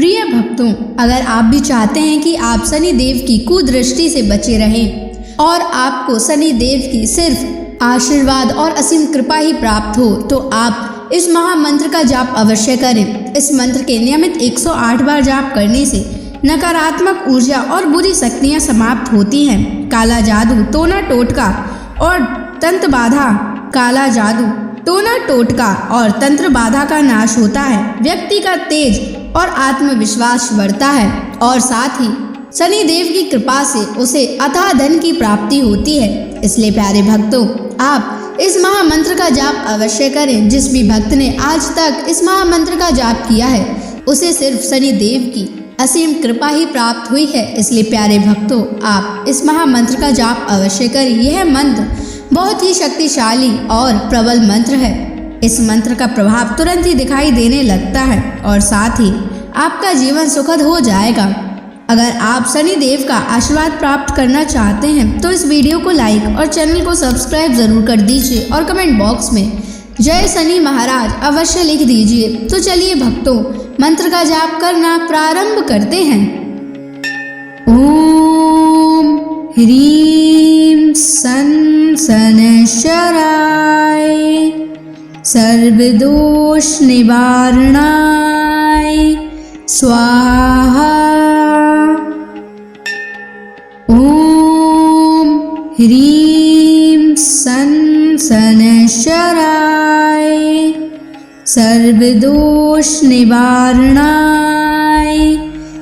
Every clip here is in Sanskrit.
प्रिय भक्तों, अगर आप भी चाहते हैं कि आप शनि देव की कुदृष्टि से बचे रहें और आपको शनि देव की सिर्फ आशीर्वाद और असीम कृपा ही प्राप्त हो, तो आप इस महामंत्र का जाप अवश्य करें। इस मंत्र के नियमित 108 बार जाप करने से नकारात्मक ऊर्जा और बुरी शक्तियां समाप्त होती हैं। काला जादू, टोना टोटका और तंत्र बाधा, काला जादू, टोना टोटका और तंत्र बाधा का नाश होता है। व्यक्ति का तेज और आत्मविश्वास बढ़ता है और साथ ही शनि देव की कृपा से उसे अथाह धन की प्राप्ति होती है। इसलिए प्यारे भक्तों, आप इस महामंत्र का जाप अवश्य करें। जिस भी भक्त ने आज तक इस महामंत्र का जाप किया है, उसे सिर्फ शनि देव की असीम कृपा ही प्राप्त हुई है। इसलिए प्यारे भक्तों, आप इस महामंत्र का जाप अवश्य करें। यह मंत्र बहुत ही शक्तिशाली और प्रबल मंत्र है। इस मंत्र का प्रभाव तुरंत ही दिखाई देने लगता है और साथ ही आपका जीवन सुखद हो जाएगा। अगर आप शनि देव का आशीर्वाद प्राप्त करना चाहते हैं तो इस वीडियो को लाइक और चैनल को सब्सक्राइब जरूर कर दीजिए और कमेंट बॉक्स में जय शनि महाराज अवश्य लिख दीजिए। तो चलिए भक्तों, मंत्र का जाप करना प्रारंभ करते हैं। ओम ह्रीं सन शनैश्चराय सर्वदोष निवारणाय स्वाहा। ओम ह्रीं सन शनैश्चराय सर्वदोष निवारणाय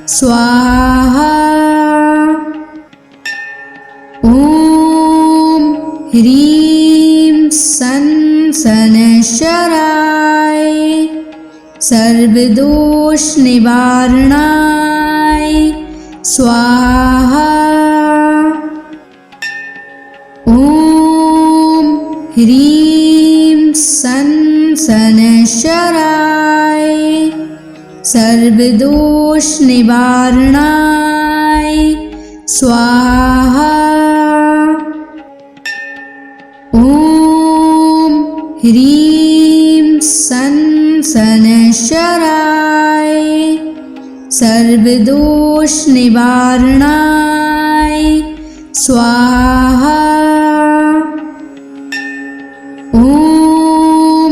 स्वाहा। ओम ह्रीं सन शनैश्चराय सर्वदोष निवारणाय स्वाहा। ओम ह्रीं सन शनैश्चराय सर्वदोष निवारणाय स्वाहा। ओम ह्रीं सन शनैश्चराय सर्वदोष निवारणाय स्वाहा। ओम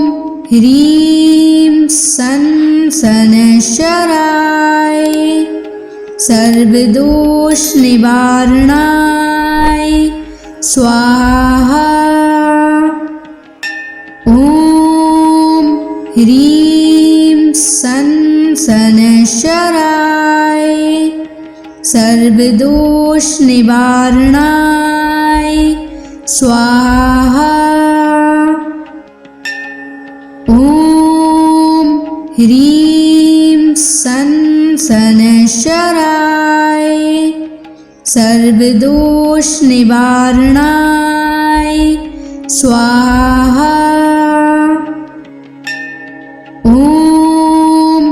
ह्रीं सन शनैश्चराय सर्वदोष निवारणाय स्वाहा। ओम ह्रीं सन शनैश्चराय सर्वदोष निवारणाय स्वाहा। ओम ह्रीं सन शनैश्चराय सर्वदोष निवारणाय स्वाहा। ओम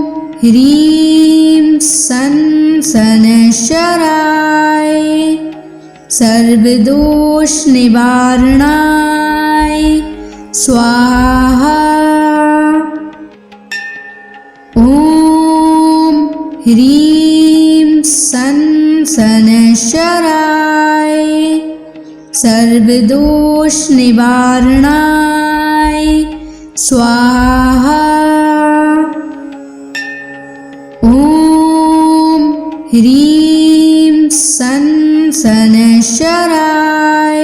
ह्रीं सन शनैश्चराय सर्वदोष निवारणाय स्वाहा। ओम ह्रीं सन शनैश्चराय सर्वदोष निवारणाय स्वाहा। ओम ह्रीं सन शनैश्चराय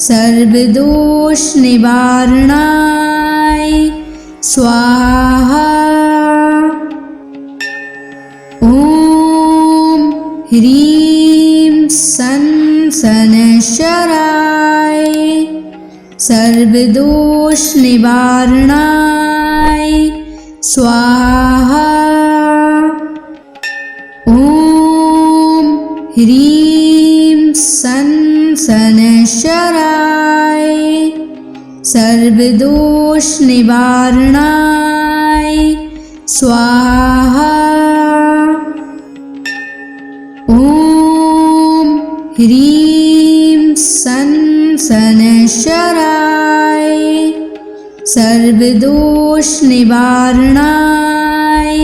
सर्वदोष निवारणाय स्वाहा। ओम ह्रीं सन शनैश्चराय सर्वदोष निवारणाय स्वाहा। ओम ह्रीं सन शनैश्चराय सर्वदोष निवारणाय स्वाहा। ओम ह्रीं सन शनैश्चराय सर्वदोष निवारणाय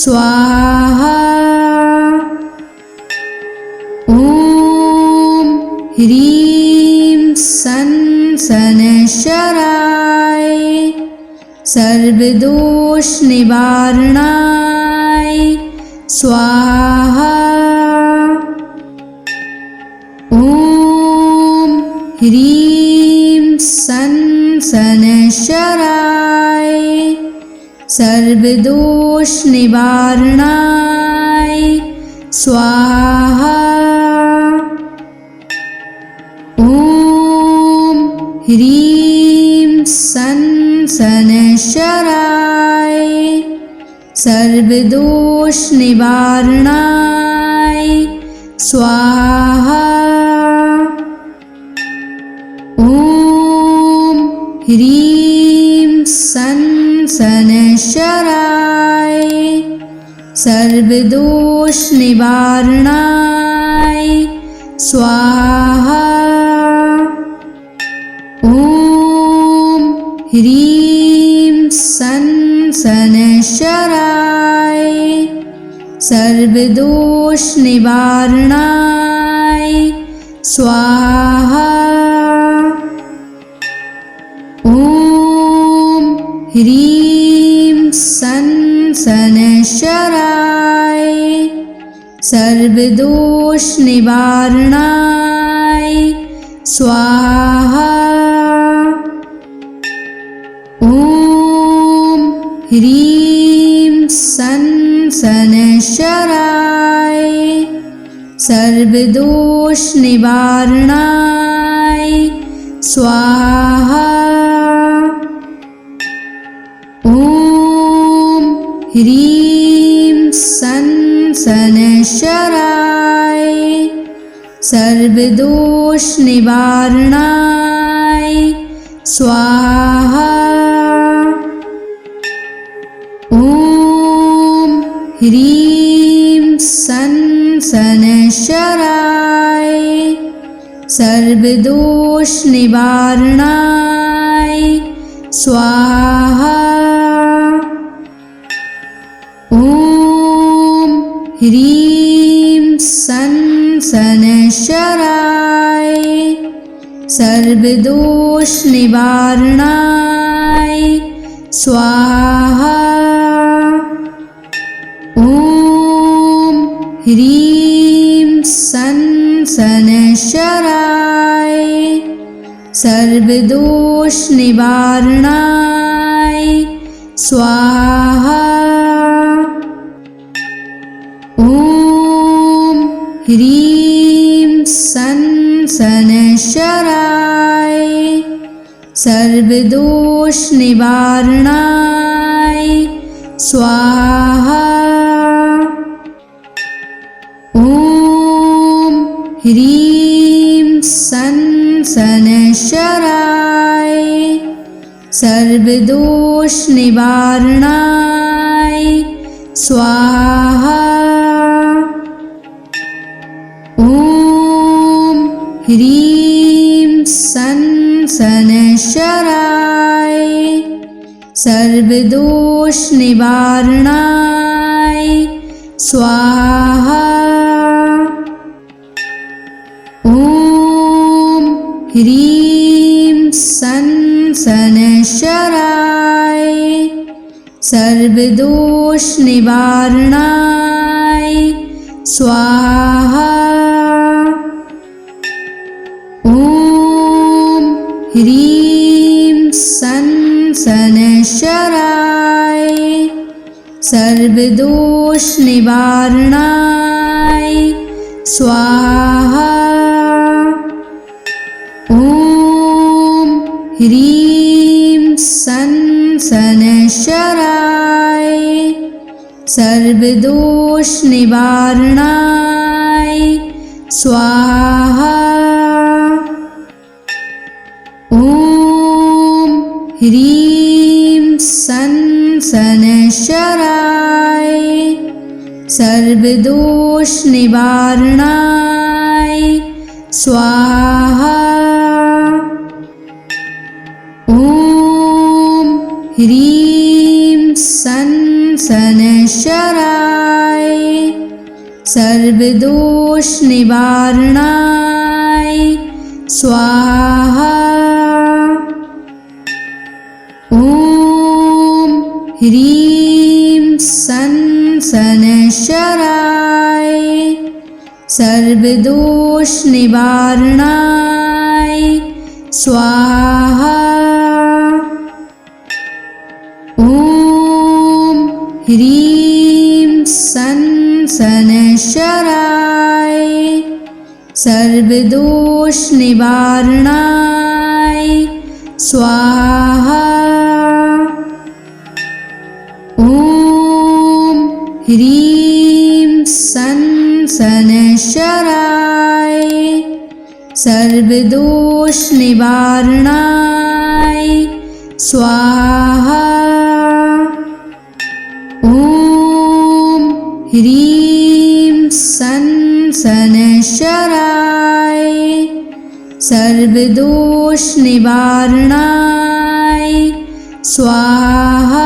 स्वाहा। ॐ ह्रीं सन् शनैश्चराय सर्वदोषनिवारणाय स्वाहा। ॐ ह्रीं सन् शनैश्चराय सर्वदोषनिवारणाय स्वाहा। ॐ ह्रीं सन् शनैश्चराय सर्वदोषनिवारणाय स्वाहा। ॐ ह्रीं सन् शनैश्चराय सर्वदोषनिवारणाय स्वाहा। ॐ ह्रीं सन् शनैश्चराय सर्वदोषनिवारणाय स्वाहा। ॐ ह्रीं सन् शनैश्चराय सर्वदोषनिवारणाय स्वाहा। ॐ ह्रीं सन् शनैश्चराय सर्वदोषनिवारणाय स्वाहा। ॐ ह्रीं सन् शनैश्चराय सर्वदोषनिवारणाय स्वाहा। ॐ ह्रीं सन् शनैश्चराय सर्वदोषनिवारणाय स्वाहा। ॐ ह्रीं सन् शनैश्चराय सर्वदोषनिवारणाय स्वाहा। ॐ ह्रीं सन् शनैश्चराय सर्वदोषनिवारणाय स्वाहा। ॐ ह्रीं सन् शनैश्चराय सर्वदोषनिवारणाय स्वाहा। ॐ ह्रीं सन् शनैश्चराय सर्वदोषनिवारणाय स्वाहा। ॐ ह्रीं सन् शनैश्चराय सर्वदोषनिवारणाय स्वाहा। ॐ ह्रीं सन् शनैश्चराय सर्वदोषनिवारणाय स्वाहा। ॐ ह्रीं सन् शनैश्चराय सर्वदोषनिवारणाय स्वाहा। ॐ ह्रीं सन् शनैश्चराय सर्वदोषनिवारणाय स्वाहा। ॐ ह्रीं सन् शनैश्चराय सर्वदोषनिवारणाय स्वाहा। ॐ ह्रीं सन् सनशराय सर्वदोष निवारणाय स्वाहा। ॐ ह्रीं सनशराय सर्वदोष निवारणाय स्वाहा। ॐ ह्रीं सनशराय सर्वदोष निवारणाय स्वाहा। ॐ ह्रीं सनशराय सर्वदोष निवारणाय स्वाहा। ॐ ह्रीं सनशराय सर्वदोष निवारणाय स्वाहा।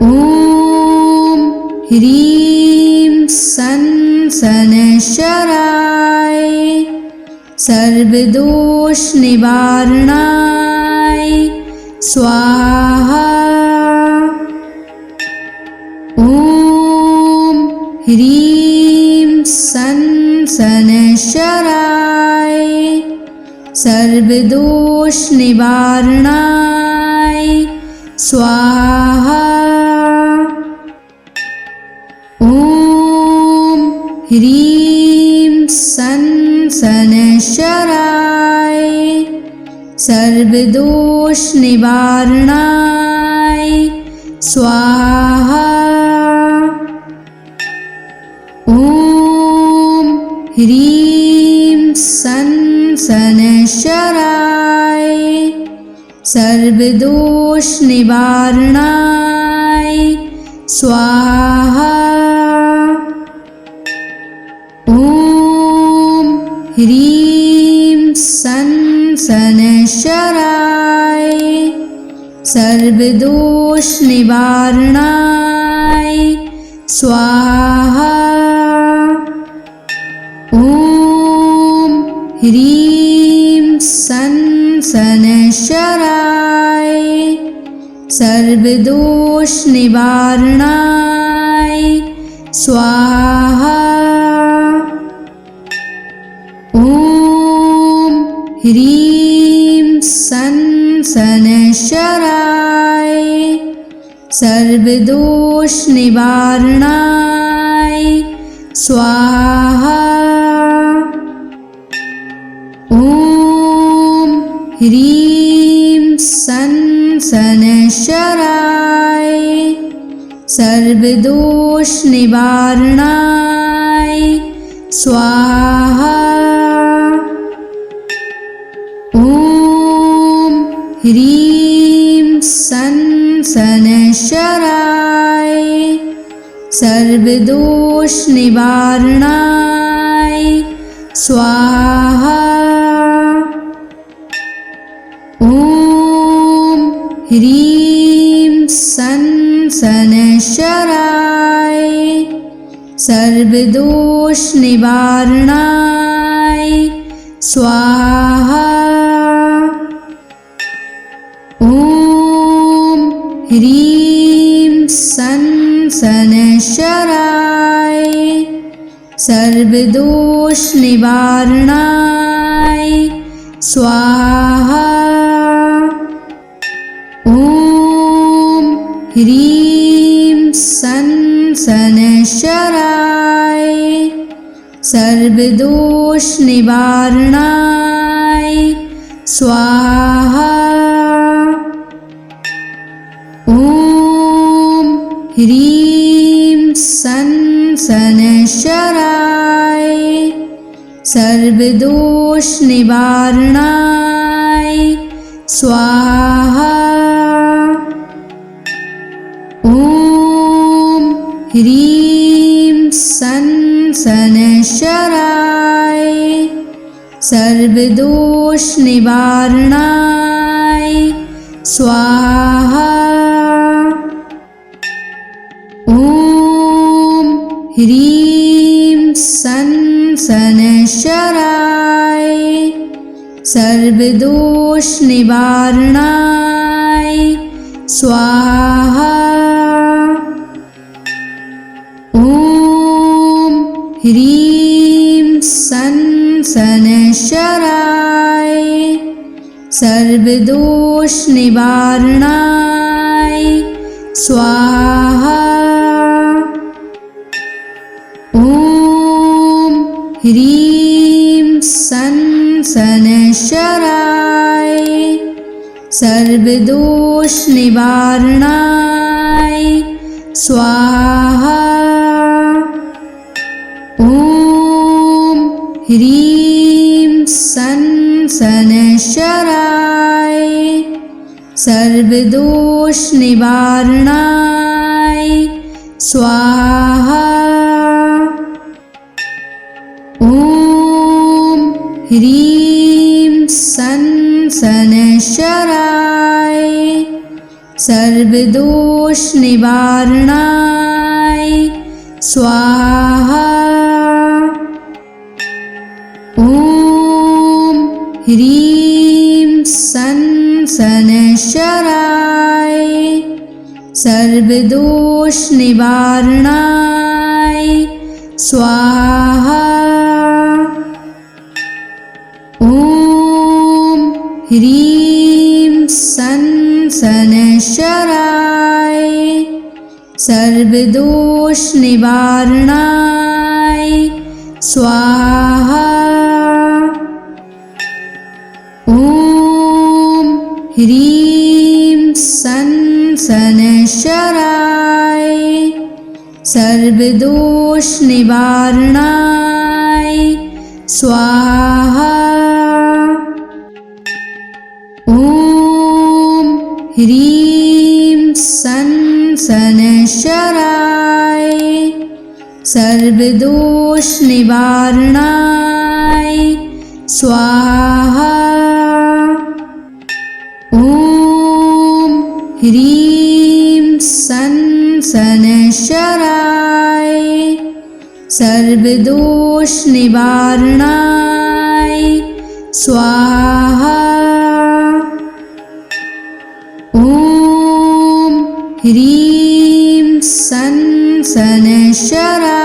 ॐ ह्रीं सनशराय सर्वदोष निवारणाय स्वाहा। ॐ ह्रीं सनशराय सर्वदोष निवारणाय स्वाहा। ॐ ह्रीं सनशराय सर्वदोष निवारणाय स्वाहा। ॐ ह्रीं सनशराय सर्वदोष निवारणाय स्वाहा। ॐ ह्रीं सनशराय सर्वदोष निवारणाय स्वाहा। ॐ ह्रीं सनशराय सर्वदोष निवारणाय स्वाहा। ॐ ह्रीं सनशराय सर्वदोष निवारणाय स्वाहा। ॐ ह्रीं सनशराय सर्वदोष निवारणाय स्वाहा। ॐ ह्रीं सनशराय सर्वदोष निवारणाय स्वाहा। ॐ ह्रीं सनशराय सर्वदोष निवारणाय स्वाहा। ॐ ह्रीं सनशराय सर्वदोष निवारणाय स्वाहा। ॐ ह्रीं सनशराय सर्वदोष निवारणाय स्वाहा। ॐ ह्रीं सनशराय सर्वदोष निवारणाय स्वाहा। ॐ ह्रीं सनशराय सर्वदोष निवारणाय स्वाहा। ह्रीं सन शनैश्चराय सर्वदोष निवारणाय स्वाहा। ॐ ह्रीं सन शनैश्चराय सर्वदोष निवारणाय स्वाहा। ॐ ह्रीं सन शनैश्चराय सर्वदोष निवारणाय स्वाहा। ॐ ह्रीं सन शनैश्चराय सर्वदोष निवारणाय स्वाहा। ॐ ह्रीं सन शनैश्चराय सर्वदोष निवारणाय स्वाहा। ॐ ह्रीं सन शनैश्चराय सर्वदोष निवारणाय स्वाहा। ॐ ह्रीं सन शनैश्चराय सर्वदोष निवारणाय स्वाहा। ॐ ह्रीं सन शनैश्चराय सर्वदोष निवारणाय स्वाहा। ॐ ह्रीं सन शनैश्चराय सर्वदोष निवारणाय स्वाहा। ॐ ह्रीं सन शनैश्चराय सर्वदोष निवारणाय स्वाहा। ॐ ह्रीं सन शनैश्चराय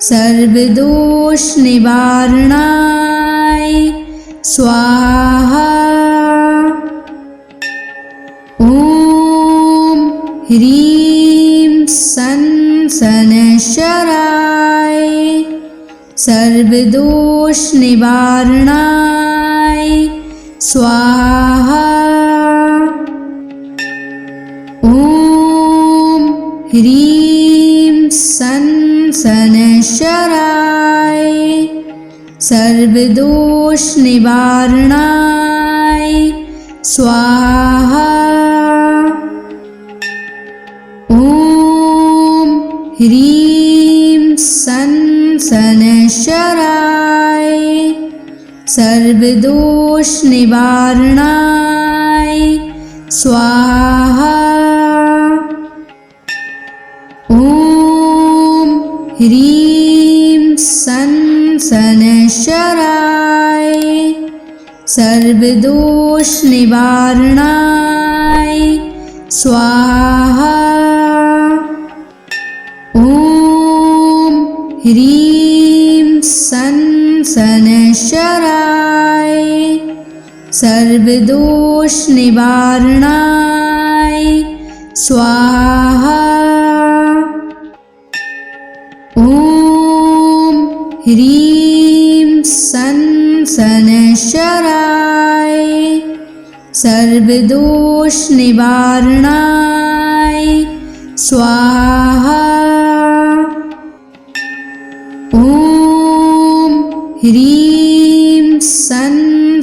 सर्वदोष निवारणाय स्वाहा। ॐ ह्रीं सन शनैश्चराय सर्वदोष निवारणाय स्वाहा। ॐ ह्रीं सन शनैश्चराय सर्वदोष निवारणाय स्वाहा। ॐ ह्रीं सन शनैश्चराय सर्वदोष निवारणाय स्वाहा। ॐ ह्रीं सन शनैश्चराय सर्वदोष निवारणाय स्वाहा। ॐ ह्रीं सन शनैश्चराय सर्वदोष निवारणाय स्वाहा। ॐ ह्रीं सन शनैश्चराय सर्वदोष निवारणाय स्वाहा। ॐ ह्रीं सन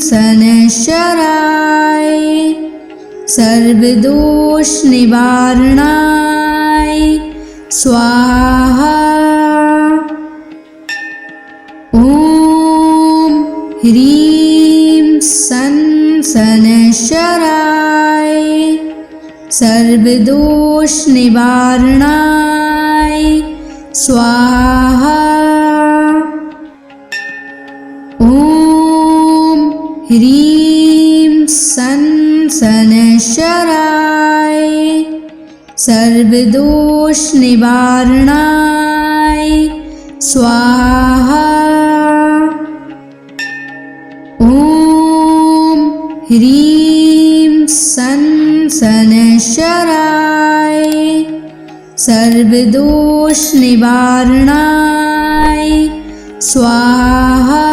शनैश्चराय सर्वदोष निवारणाय स्वाहा। ॐ ह्रीं सन शनैश्चराय सर्वदोष निवारणाय स्वाहा। ॐ ह्रीं सन् शनैश्चराय सर्वदोषनिवारणाय स्वाहा। ॐ ह्रीं सन् शनैश्चराय सर्वदोषनिवारणाय स्वाहा।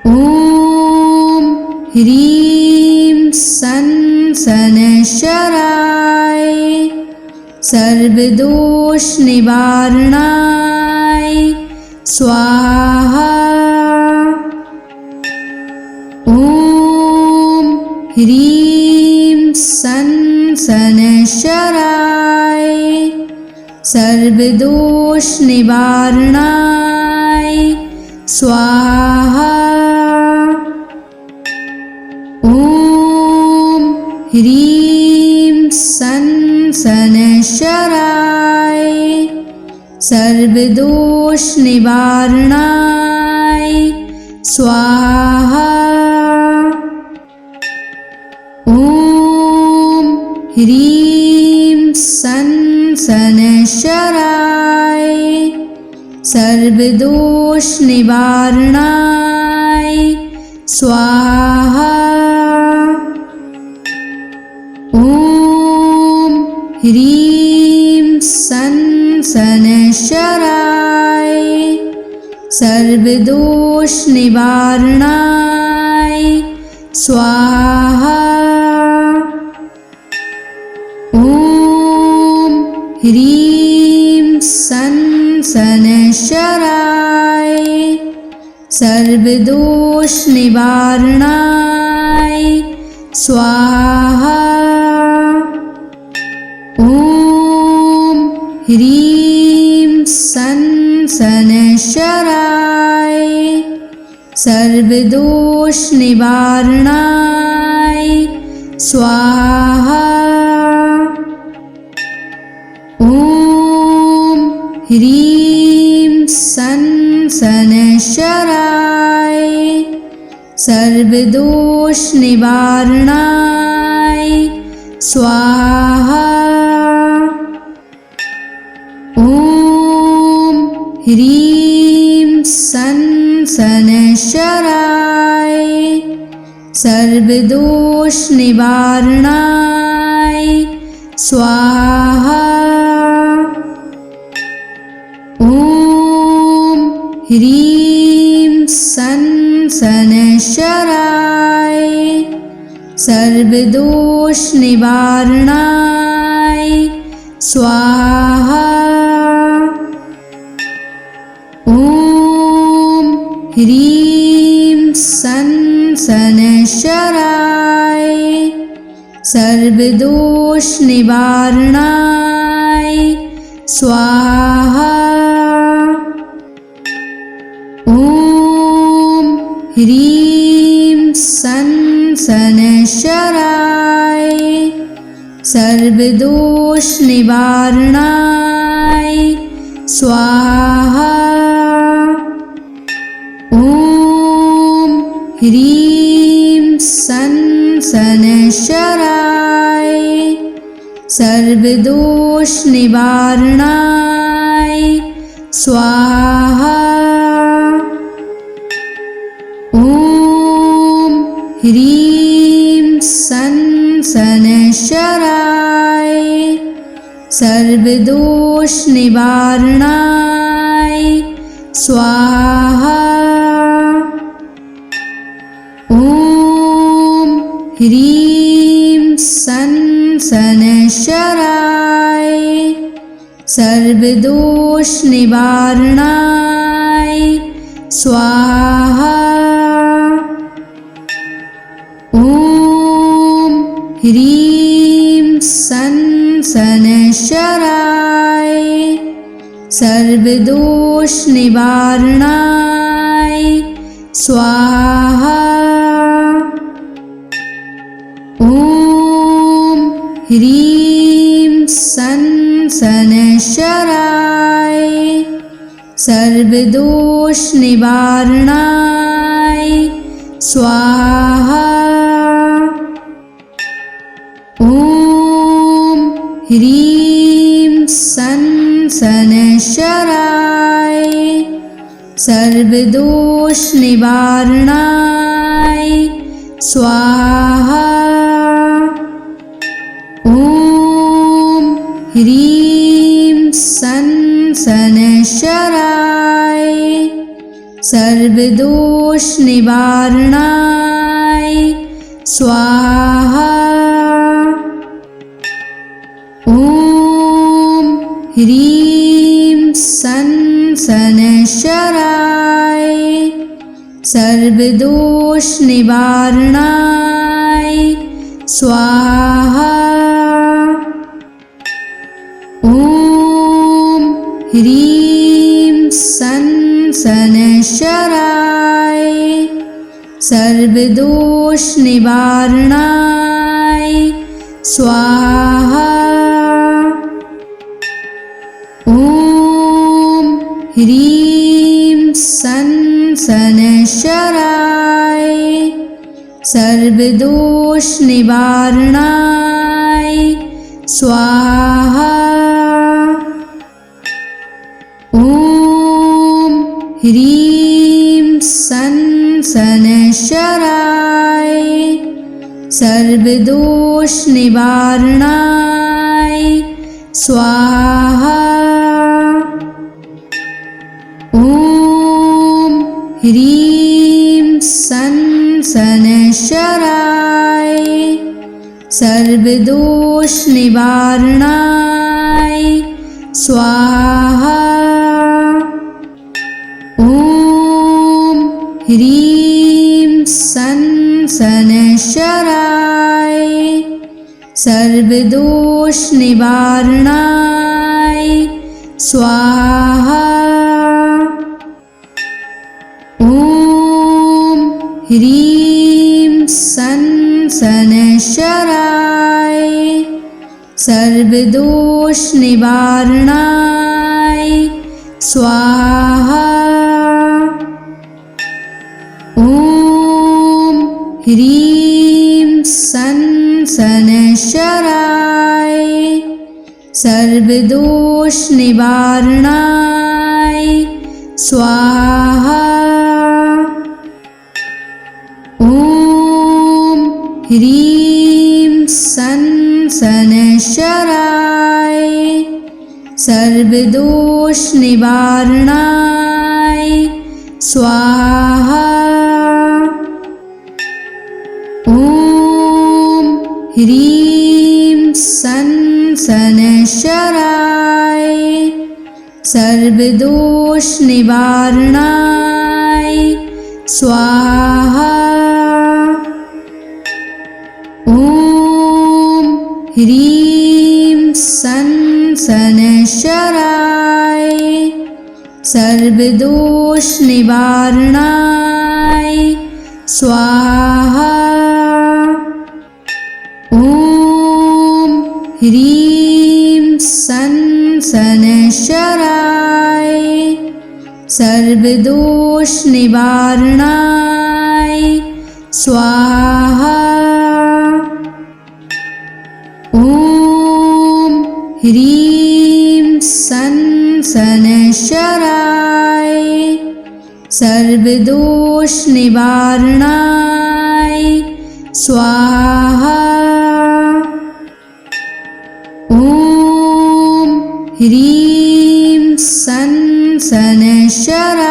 ॐ ह्रीं सन् शनैश्चराय सर्वदोषनिवारणाय स्वाहा। ॐ ह्रीं सन् शनैश्चराय सर्वदोषनिवारणाय स्वाहा। ॐ ह्रीं सन् शनैश्चराय सर्वदोषनिवारणाय स्वाहा। ॐ ह्रीं सन् शनैश्चराय सर्वदोषनिवारणाय स्वाहा। ॐ ह्रीं सन् शनैश्चराय सर्वदोषनिवारणाय स्वाहा। ॐ ह्रीं सन् शनैश्चराय सर्वदोषनिवारणाय स्वाहा। ॐ ह्रीं सन् शनैश्चराय सर्वदोषनिवारणाय स्वाहा। ॐ ह्रीं सन् शनैश्चराय सर्वदोषनिवारणाय स्वाहा। ॐ ह्रीं सन् शनैश्चराय सर्वदोषनिवारणाय स्वाहा। ॐ ह्रीं सन् शनैश्चराय सर्वदोषनिवारणाय स्वाहा। ॐ ह्रीं सन् शनैश्चराय सर्वदोषनिवारणाय स्वाहा। ॐ ह्रीं सन् शनैश्चराय सर्वदोषनिवारणाय स्वाहा। ॐ ह्रीं सन् शनैश्चराय सर्वदोषनिवारणाय स्वाहा। ॐ ह्रीं सन् शनैश्चराय सर्वदोषनिवारणाय स्वाहा। ॐ ह्रीं सन् शनैश्चराय सर्वदोषनिवारणाय स्वाहा। ॐ ह्रीं सन् शनैश्चराय सर्वदोषनिवारणाय स्वाहा। ॐ ह्रीं सन् शनैश्चराय सर्वदोष निवारणाय स्वाहा। ॐ ह्रीं सं शनैश्चराय सर्वदोष निवारणाय स्वाहा। ॐ ह्रीं सं शनैश्चराय सर्वदोष निवारणाय स्वाहा। ॐ ह्रीं सं शनैश्चराय सर्वदोष निवारणाय स्वाहा। ॐ ह्रीं सं शनैश्चराय सर्वदोष निवारणाय स्वाहा। ॐ ह्रीं सं शनैश्चराय सर्वदोष निवारणाय स्वाहा। ॐ ह्रीं सं शनैश्चराय सर्वदोष निवारणाय स्वाहा। ॐ ह्रीं सं शनैश्चराय सर्वदोष निवारणाय स्वाहा। ॐ ह्रीं सं शनैश्चराय सर्वदोष निवारणाय स्वाहा। ॐ ह्रीं सं शनैश्चराय सर्वदोष निवारणाय स्वाहा। ॐ ह्रीं सं शनैश्चराय सर्वदोष निवारणाय स्वाहा। ॐ ह्रीं सं शनैश्चराय सर्वदोष निवारणाय स्वाहा। ॐ ह्रीं सं शनैश्चराय सर्वदोष निवारणाय स्वाहा। ॐ ह्रीं सं शनैश्चराय सर्वदोष निवारणाय स्वाहा। ॐ ह्रीं सं शनैश्चराय सर्वदोष निवारणाय स्वाहा। ॐ ह्रीं सं शनैश्चराय सर्वदोष निवारणाय स्वाहा। ॐ ह्रीं सं शनैश्चराय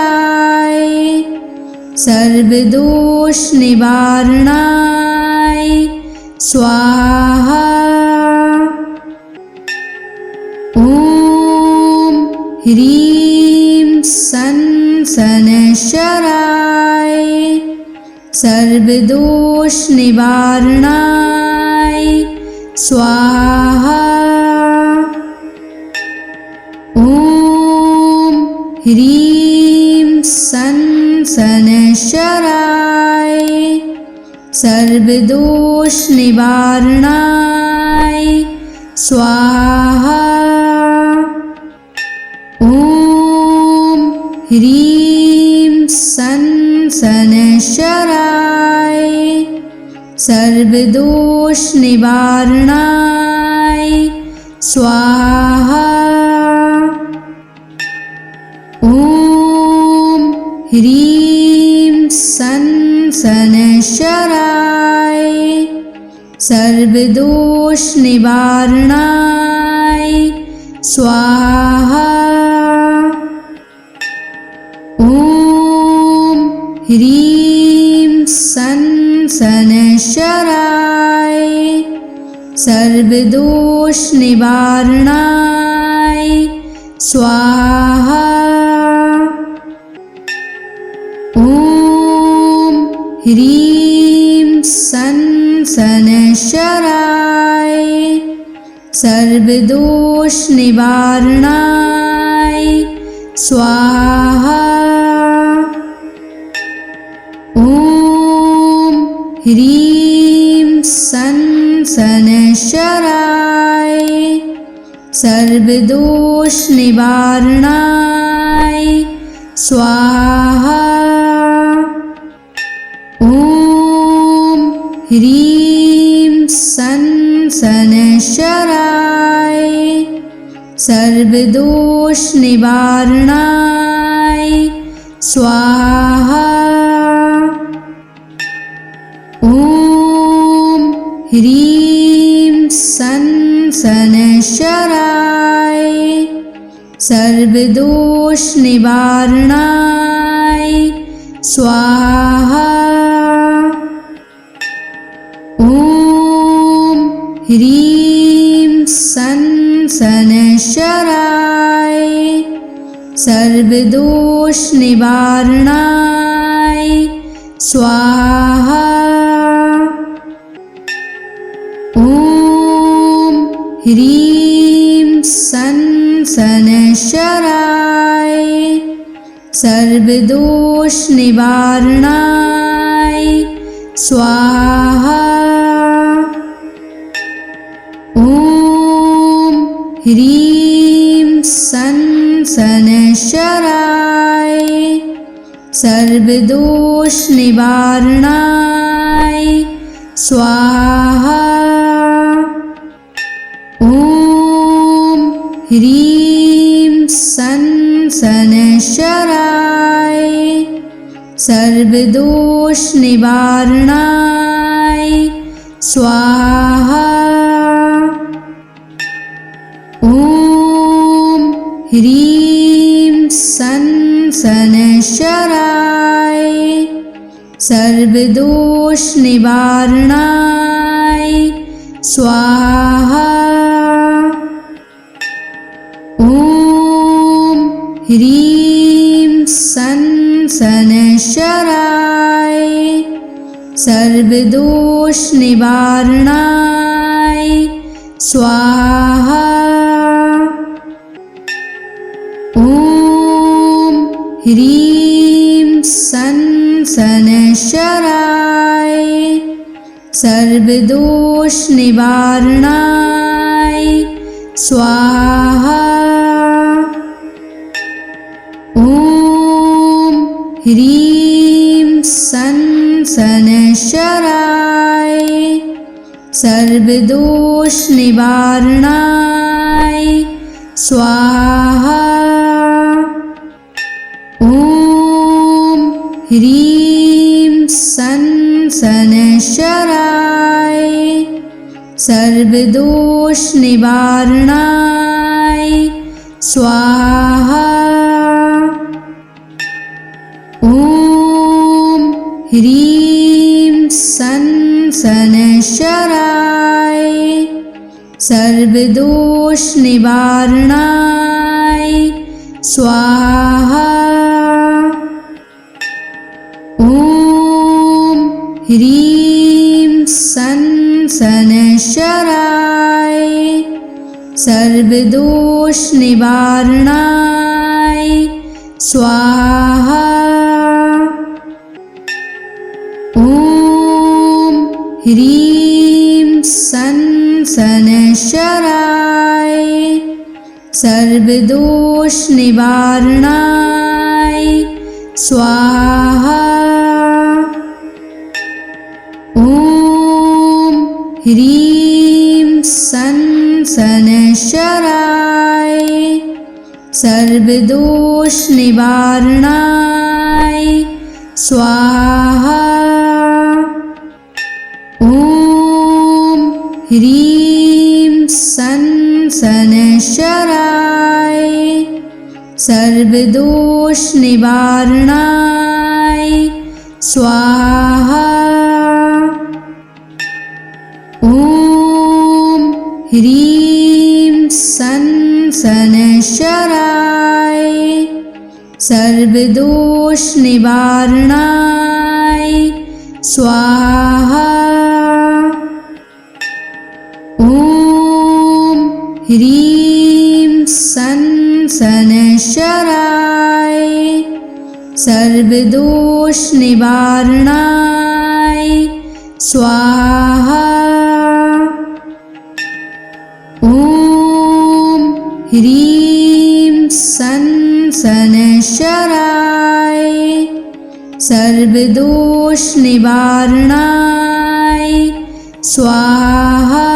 सर्वदोष निवारणाय स्वाहा। ॐ ह्रीं सं शनैश्चराय सर्वदोष निवारणाय स्वाहा। ॐ ह्रीं सं शनैश्चराय सर्वदोष निवारणाय स्वाहा। ॐ ह्रीं सन शनैश्चराय सर्वदोष निवारणाय स्वाहा। ॐ ह्रीं सन शनैश्चराय सर्वदोष निवारणाय स्वाहा। ॐ ह्रीं सन शनैश्चराय सर्वदोष निवारणाय स्वाहा। ॐ ह्रीं सन शनैश्चराय सर्वदोष निवारणाय स्वाहा। ॐ ह्रीं सन शनैश्चराय सर्वदोष निवारणाय स्वाहा। ॐ ह्रीं सन शनैश्चराय सर्वदोष निवारणाय स्वाहा। ॐ ह्रीं सन शनैश्चराय सर्वदोष निवारणाय स्वाहा। ॐ ह्रीं सन शनैश्चराय सर्वदोष निवारणाय स्वाहा। ॐ ह्रीं सन शनैश्चराय सर्वदोष निवारणाय स्वाहा। ॐ ह्रीं सन शनैश्चराय सर्वदोष निवारणाय स्वाहा। ॐ ह्रीं सन शनैश्चराय सर्वदोष निवारणाय स्वाहा। ॐ ह्रीं सन शनैश्चराय सर्वदोष निवारणाय स्वाहा। ॐ ह्रीं सन शनैश्चराय सर्वदोष निवारणाय स्वाहा। ॐ ह्रीं सन शनैश्चराय सर्वदोष निवारणाय स्वाहा। ॐ ह्रीं सन शनैश्चराय सर्वदोष निवारणाय स्वाहा। ॐ ह्रीं सन शनैश्चराय सर्वदोष निवारणाय स्वाहा। ॐ ह्रीं सन शनैश्चराय सर्वदोष निवारणाय स्वाहा। ॐ ह्रीं सन शनैश्चराय सर्वदोष निवारणाय स्वाहा। ॐ ह्रीं सन शनैश्चराय सर्वदोष निवारणाय स्वाहा। ॐ ह्रीं सन् शनैश्चराय सर्वदोषनिवारणाय स्वाहा। ॐ ह्रीं सन् शनैश्चराय सर्वदोषनिवारणाय स्वाहा। ॐ ह्रीं सन् शनैश्चराय सर्वदोषनिवारणाय स्वाहा। ॐ ह्रीं सन् शनैश्चराय सर्वदोषनिवारणाय स्वाहा। ॐ ह्रीं सन् शनैश्चराय सर्वदोषनिवारणाय स्वाहा।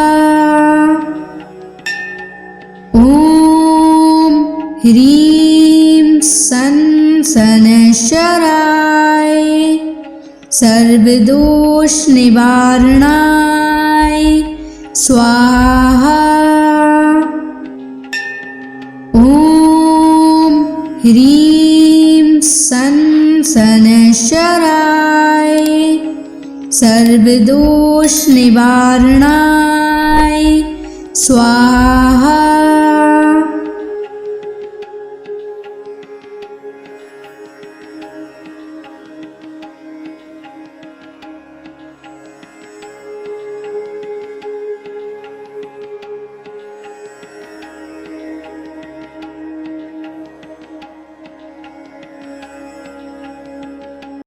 ॐ ह्रीं सन् शनैश्चराय सर्वदोषनिवारणाय स्वाहा। ॐ ह्रीं सन् शनैश्चराय सर्वदोषनिवारणाय स्वाहा।